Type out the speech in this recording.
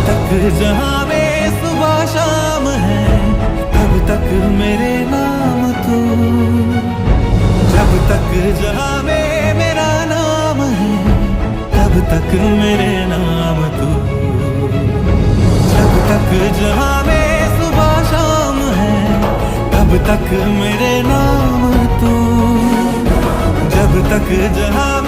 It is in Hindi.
तक जहां में सुबह शाम है, तब तक मेरे नाम तू। जब तक जहां में मेरा नाम है, तब तक मेरे नाम तू। जब तक जहां में सुबह शाम है, तब तक मेरे नाम तू। जब तक जहां